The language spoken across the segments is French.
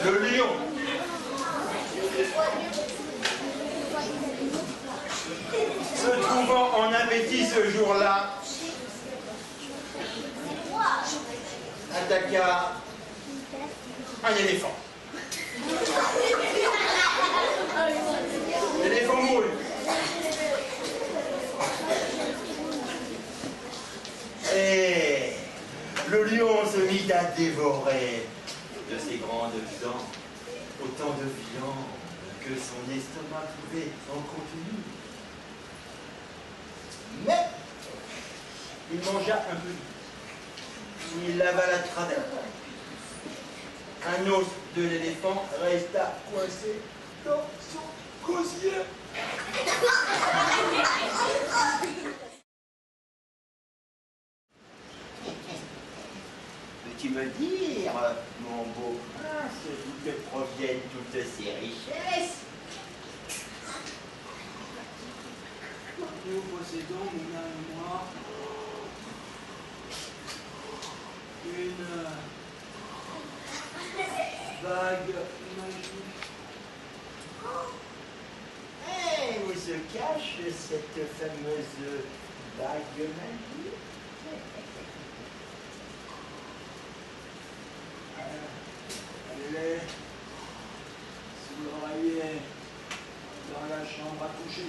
Le lion. Se trouvant en appétit ce jour-là, attaqua un éléphant. L'éléphant mourut. Et le lion se mit à dévorer de ses grandes dents autant de viande que son estomac pouvait en contenir. Mais il mangea un peu. Il l'avala de travers. Un os de l'éléphant resta coincé dans son gosier. Peux-tu me dire, mon beau prince, d'où te proviennent toutes ces richesses? Nous possédons, Mouna et moi, une bague magique. Et où se cache cette fameuse bague magique? Elle est sous l'oreiller dans la chambre à coucher.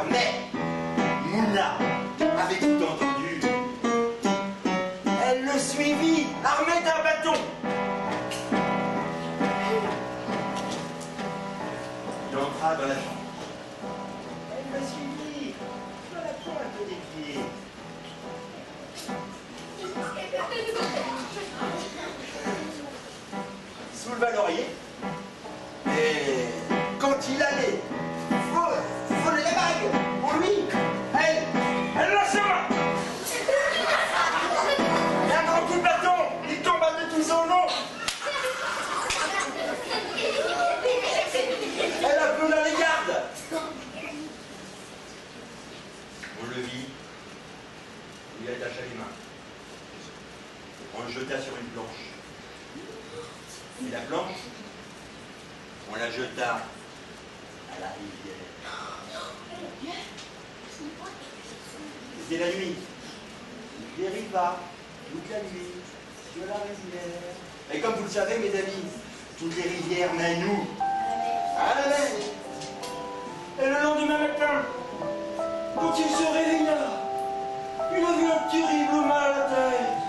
Mais Mouna avait tout entendu. Elle le suivit, armée d'un bâton. Il entra dans la chambre. Elle le suivit sur la pointe des pieds. Il souleva l'oreiller. Et quand il allait voler la bague pour lui, elle lâcha. Et un grand coup de bâton, il tomba de tout son long. Elle appela les gardes. On le vit, il lui attacha les mains. On le jeta sur une planche. Et la planche, on la jeta à la rivière. C'était la nuit. Il dériva toute la nuit sur la rivière. Et comme vous le savez, mes amis, toutes les rivières mènent où? À la mer. Et le lendemain matin, quand il se réveilla, il a vu un terrible mal à la tête.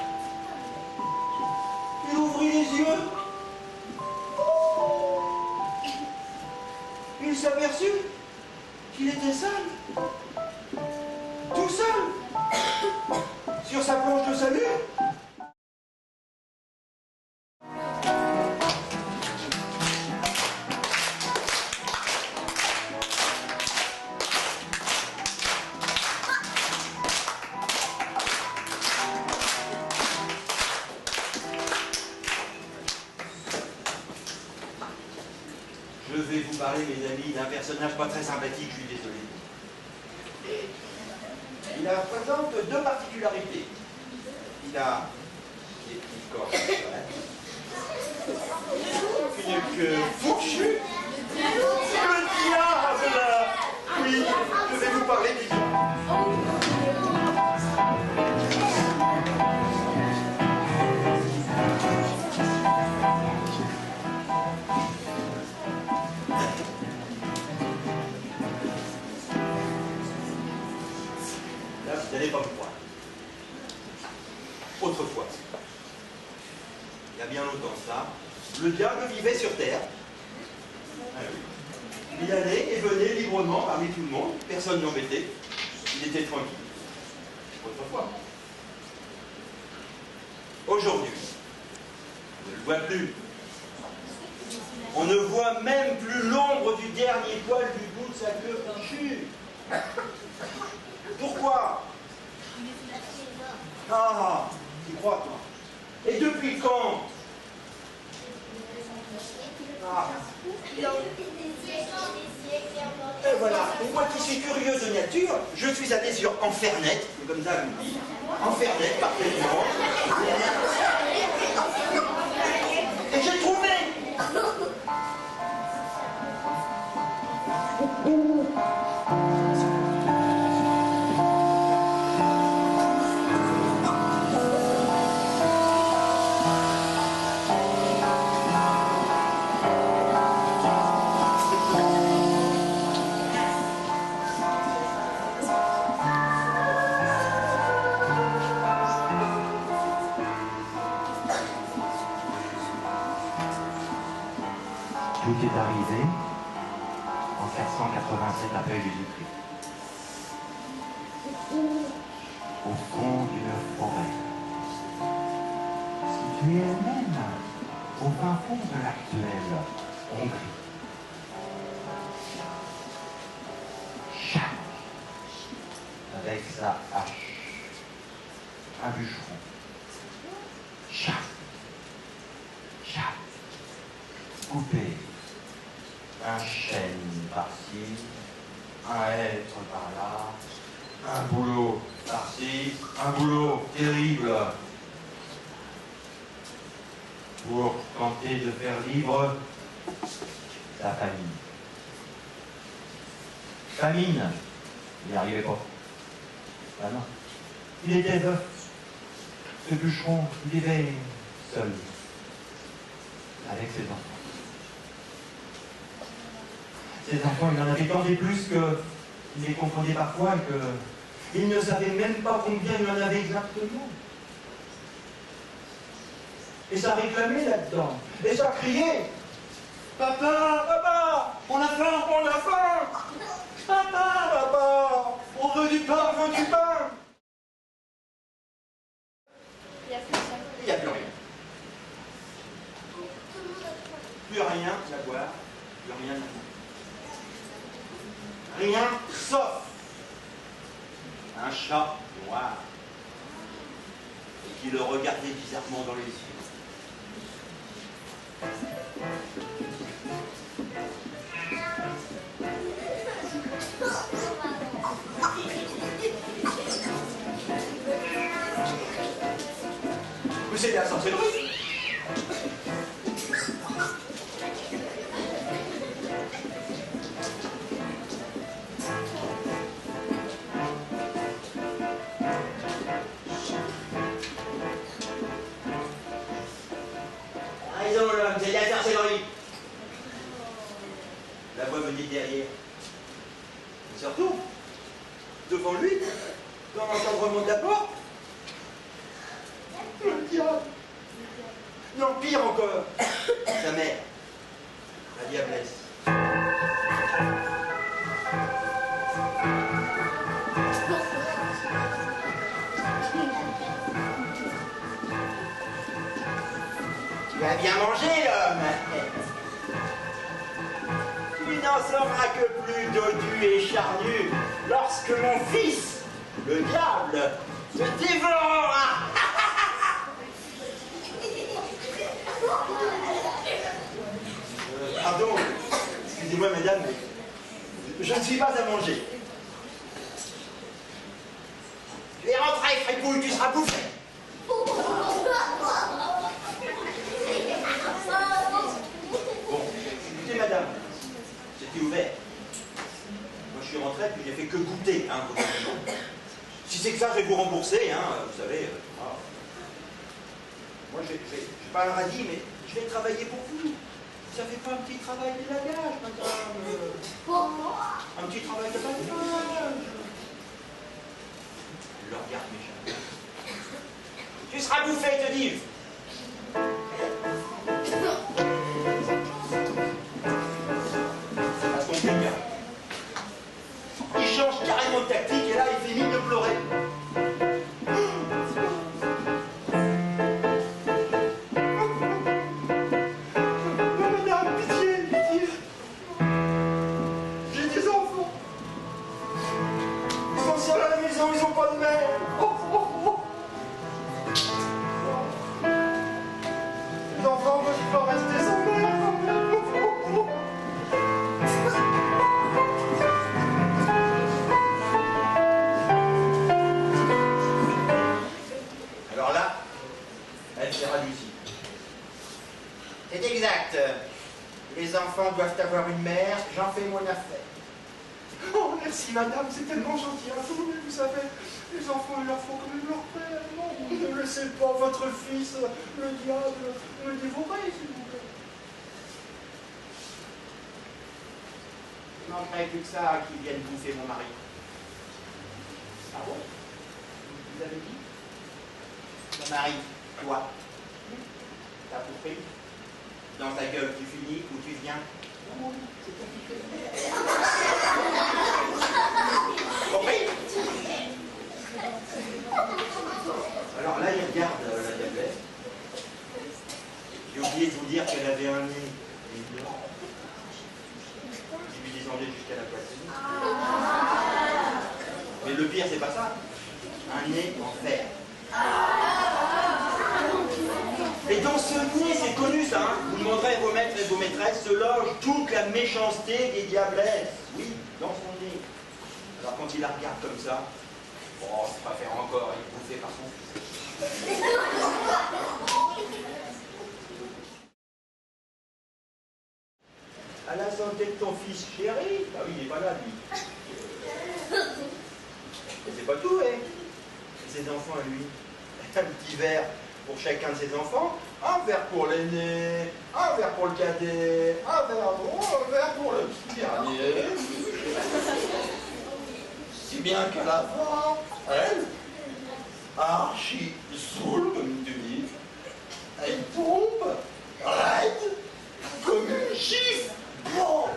Il ouvrit les yeux. Il s'aperçut qu'il était seul. Tout seul. Sur sa planche de salut. Je vais vous parler, mes amis, d'un personnage pas très sympathique, je suis désolé. Il présente deux particularités. Il a des petits corps, une queue fourchue. Le diable! Oui, je vais vous parler du diable. Là, vous n'allez pas me croire. Autrefois, il y a bien longtemps ça, le diable vivait sur terre. Ah oui. Il allait et venait librement parmi tout le monde, personne ne l'embêtait, il était tranquille. Autrefois. Aujourd'hui, on ne le voit plus. On ne voit même plus l'ombre du dernier poil du bout de sa queue fichue. Pourquoi? Ah, tu crois, toi? Et depuis quand? Ah. Et voilà, et moi qui suis curieuse de nature, je suis allé sur Enfernet, comme ça je me dis, Enfernet parfaitement, et j'ai trouvé. Tout est arrivé en 487 après Jésus-Christ. Au fond d'une forêt, située elle-même au fin fond de l'actuelle Hongrie. Chaque, avec sa hache, un bûcheron. Chaque, coupé. Un chêne par-ci, un hêtre par-là, un boulot par-ci, un boulot terrible pour tenter de faire libre sa famille. Famine, il n'y arrivait pas. Ah non, il était veuf. Ce bûcheron, il vivait seul, avec ses enfants. Ces enfants, il en avait tant et plus qu'il les confondait parfois et qu'il ne savait même pas combien il en avait exactement. Et ça réclamait là-dedans. Et ça criait. Papa, papa, on a faim, on a faim. Papa, papa, on veut du pain, on veut du pain. Il n'y a plus ça. Il n'y a plus rien. Plus rien à boire, plus rien à manger. Rien sauf un chat noir qui le regardait bizarrement dans les yeux. Vous c'est de la sorcellerie. C'est de la sorcellerie. La voix me dit derrière. Et surtout, devant lui, dans l'encadrement de la porte, le diable. Non, pire encore, sa mère, la diablesse. Tu as bien mangé, l'homme. Tu n'en seras que plus dodu et charnu lorsque mon fils, le diable, te dévorera. Pardon, excusez-moi, mesdames, mais je ne suis pas à manger. Tu es rentré, fripouille, tu seras bouffé. Bon, écoutez, madame, c'était ouvert. Moi, je suis rentré, puis j'ai fait que goûter, hein, si c'est que ça, je vais vous rembourser, hein, vous savez. Ah. Moi, j'ai pas un radis, mais je vais travailler pour vous. Ça fait pas un petit travail d'élagage, madame. Un petit travail de bagage. Je le regarde méchamment. Tu seras bouffé, te dis. Ça se comprend bien. Il change carrément de tactique et là, il fait mine de pleurer. C'est exact. Les enfants doivent avoir une mère, j'en fais mon affaire. Oh, merci madame, c'est tellement gentil. Hein. Vous savez, les enfants, il leur faut quand même leur père. Non, vous ne le laissez pas, votre fils, le diable, me dévorer, s'il vous plaît. Il manquerait plus que ça qu'ils viennent bouffer mon mari. Ah bon? Vous avez dit? Ton mari, toi, t'as compris? Dans ta gueule, tu finis ou tu viens? Non, c'est compliqué. Compris? Alors là, il regarde la diablesse. J'ai oublié de vous dire qu'elle avait un nez énorme. Qui lui descendait jusqu'à la poitrine. Mais le pire, c'est pas ça. Un nez en fer. Et dans ce nez, c'est connu ça, hein. Vous demanderez à vos maîtres et vos maîtresses, se loge toute la méchanceté des diablesses. Oui, dans son nez. Alors quand il la regarde comme ça, oh, je préfère encore être bouffé par son fils. À la santé de ton fils chéri. Bah oui, il n'est pas là, lui. Et c'est pas tout, hein. Ses enfants à lui. Un petit verre pour chacun de ses enfants. Un verre pour l'aîné, un verre pour le cadet, un verre pour le petit dernier. Si bien qu'à la fin, elle, archi saoule, comme tu dis, elle tombe raide comme une gifle. Oh.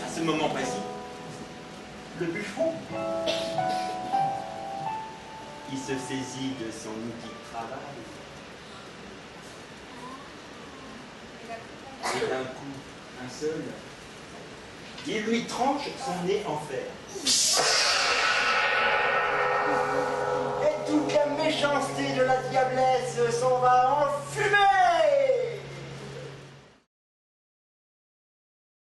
À ce moment précis, le bûcheron, il se saisit de son outil de travail. Et d'un coup, un seul, il lui tranche son nez en fer. Et toute la méchanceté de la diablesse s'en va en fumée.